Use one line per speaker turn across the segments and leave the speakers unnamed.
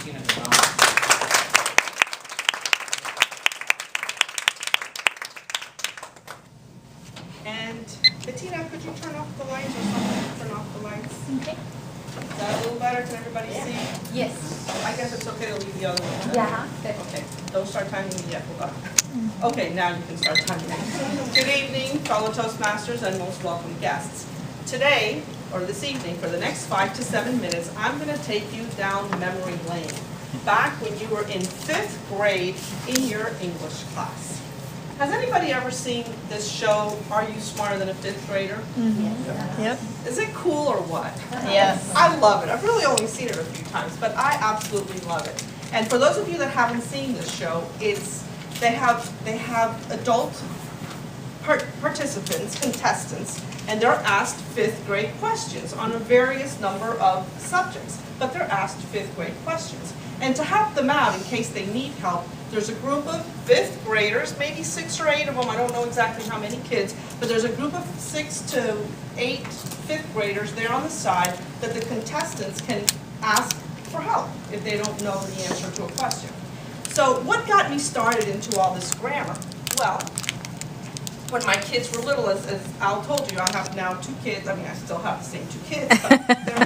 Cristina Gonzalez.
And Bettina, could you turn off the lights or someone turn off the lights?
Okay.
Is that a little better? Can everybody see?
Yes.
I guess it's okay to leave the other one. right?
Yeah.
Okay, don't start timing me yet, hold on. Okay, now you can start timing me. Good evening, fellow Toastmasters and most welcome guests. Today, or this evening, for the next 5 to 7 minutes, I'm going to take you down memory lane, back when you were in 5th grade in your English class. Has anybody ever seen this show, Are You Smarter Than a 5th Grader?
Yep.
Is it cool or what?
Yes.
I love it. I've really only seen it a few times, but I absolutely love it. And for those of you that haven't seen this show, they have adult participants, contestants, and they're asked 5th grade questions on a various number of subjects, but they're asked 5th grade questions. And to help them out in case they need help, there's a group of 5th graders, maybe 6 or 8 of them, I don't know exactly how many kids, but there's a group of 6 to 8 5th graders there on the side that the contestants can ask for help if they don't know the answer to a question. So what got me started into all this grammar? Well, when my kids were little, as Al told you, I have now 2 kids. I mean, I still have the same 2 kids, but they're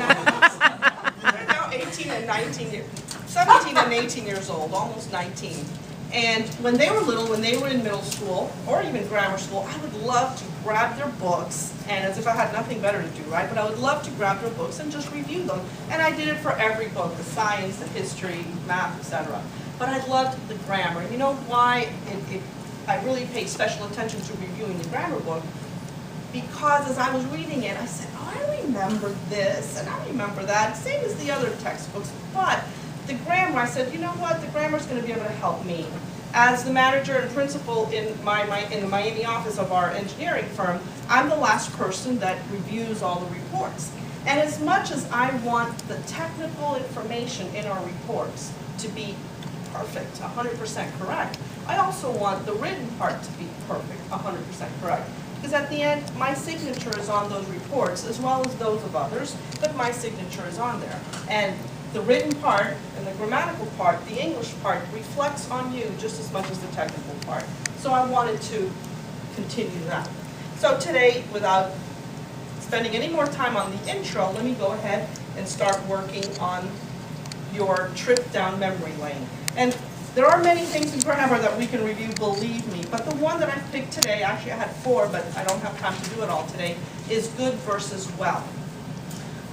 now 18 and 19, 17 and 18 years old, almost 19. And when they were little, when they were in middle school, or even grammar school, I would love to grab their books, and as if I had nothing better to do, right? But I would love to grab their books and just review them. And I did it for every book, the science, the history, math, etc. But I loved the grammar. You know why I really paid special attention to reviewing the grammar book? Because as I was reading it, I said, oh, I remember this, and I remember that, same as the other textbooks. But the grammar, I said, you know what, the grammar is going to be able to help me. As the manager and principal in the Miami office of our engineering firm, I'm the last person that reviews all the reports. And as much as I want the technical information in our reports to be perfect, 100% correct, I also want the written part to be perfect, 100% correct. Because at the end, my signature is on those reports, as well as those of others, but my signature is on there. And the written part and the grammatical part, the English part, reflects on you just as much as the technical part. So I wanted to continue that. So today, without spending any more time on the intro, let me go ahead and start working on your trip down memory lane. And there are many things in grammar that we can review, believe me, but the one that I picked today, actually I had 4, but I don't have time to do it all today, is good versus well.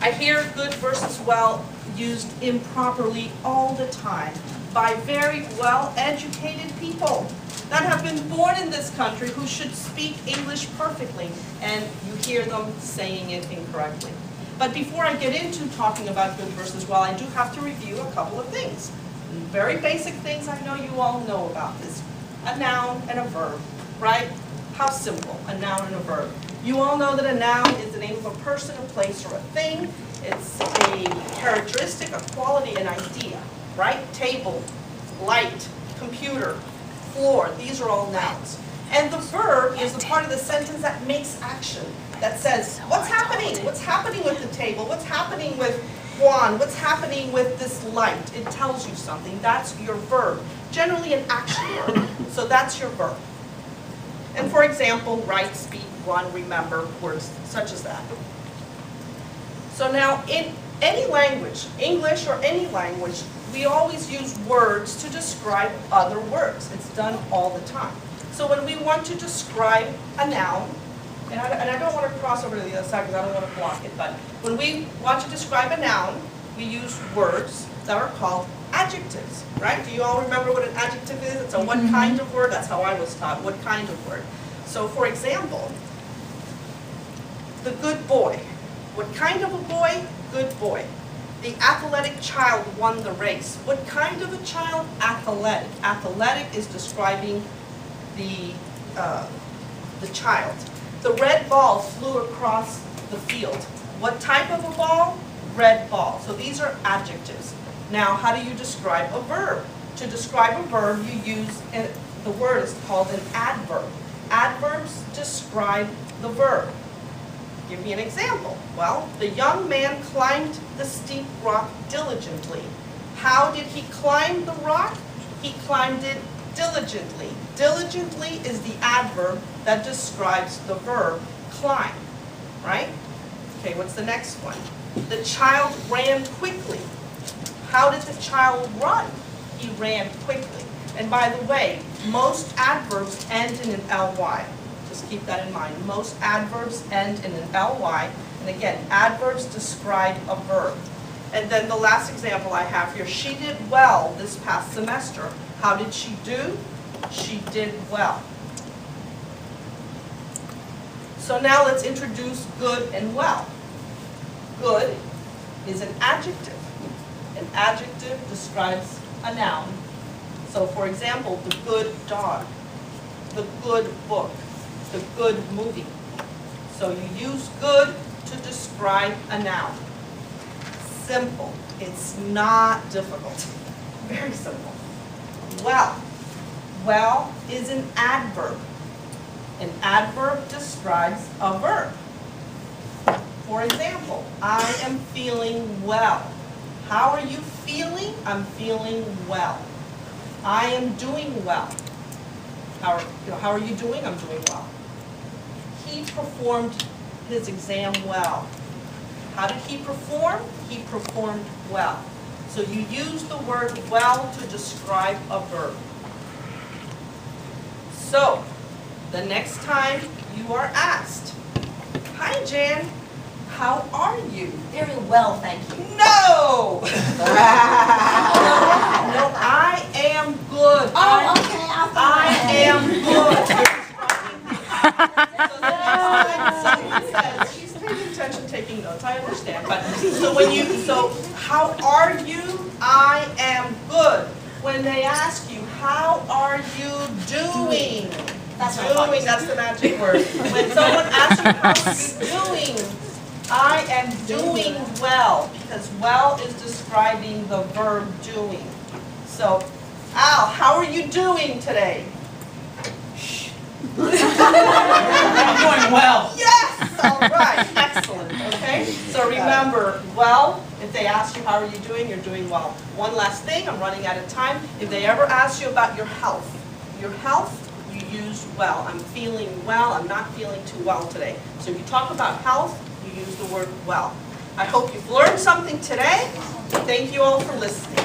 I hear good versus well used improperly all the time by very well-educated people that have been born in this country who should speak English perfectly, and you hear them saying it incorrectly. But before I get into talking about good versus well, I do have to review a couple of things. Very basic things I know you all know about this. A noun and a verb, right? How simple, a noun and a verb. You all know that a noun is the name of a person, a place, or a thing. It's a characteristic, a quality, an idea, right? Table, light, computer, floor, these are all nouns. And the verb is the part of the sentence that makes action, that says, what's happening? What's happening with the table? What's happening with Juan? What's happening with this light? It tells you something. That's your verb. Generally an action word. So that's your verb. And for example, write, speak, run, remember, words such as that. So now in any language, English or any language, we always use words to describe other words. It's done all the time. So when we want to describe a noun, and I don't want to cross over to the other side because I don't want to block it, but when we want to describe a noun, we use words that are called adjectives, right? Do you all remember what an adjective is? It's a what kind of word? That's how I was taught, what kind of word. So for example, the good boy. What kind of a boy? Good boy. The athletic child won the race. What kind of a child? Athletic. Athletic is describing the child. The red ball flew across the field. What type of a ball? Red ball. So these are adjectives. Now, how do you describe a verb? To describe a verb, you use, the word is called an adverb. Adverbs describe the verb. Give me an example. Well, the young man climbed the steep rock diligently. how did he climb the rock? He climbed it diligently. Diligently is the adverb that describes the verb climb, right? Okay, what's the next one? The child ran quickly. How did the child run? He ran quickly. And by the way, most adverbs end in an ly. Just keep that in mind. Most adverbs end in an ly. And again, adverbs describe a verb. And then the last example I have here, she did well this past semester. How did she do? She did well. So now let's introduce good and well. Good is an adjective. An adjective describes a noun. So for example, the good dog, the good book, the good movie. So you use good to describe a noun. Simple. It's not difficult. Very simple. Well. Well is an adverb. An adverb describes a verb. For example, I am feeling well. How are you feeling? I'm feeling well. I am doing well. How are you doing? I'm doing well. He performed his exam well. How did he perform? He performed well. So you use the word well to describe a verb. So, the next time you are asked, hi Jan, how are you?
Very well, thank you.
No! No, I am good.
Oh, okay,
I am good. So the next time someone says, she's paying attention, taking notes, I understand. But so how are you? I am good. When they ask you, how are you doing?
That's what
doing, that's the magic word. When someone asks you, how are you doing? I am doing well, because well is describing the verb doing. So, Al, how are you doing today?
I'm doing well.
Yes! All right, excellent, okay? So remember, well, if they ask you how are you doing, you're doing well. One last thing, I'm running out of time. If they ever ask you about your health, you use well. I'm feeling well, I'm not feeling too well today. So if you talk about health, you use the word well. I hope you've learned something today. Thank you all for listening.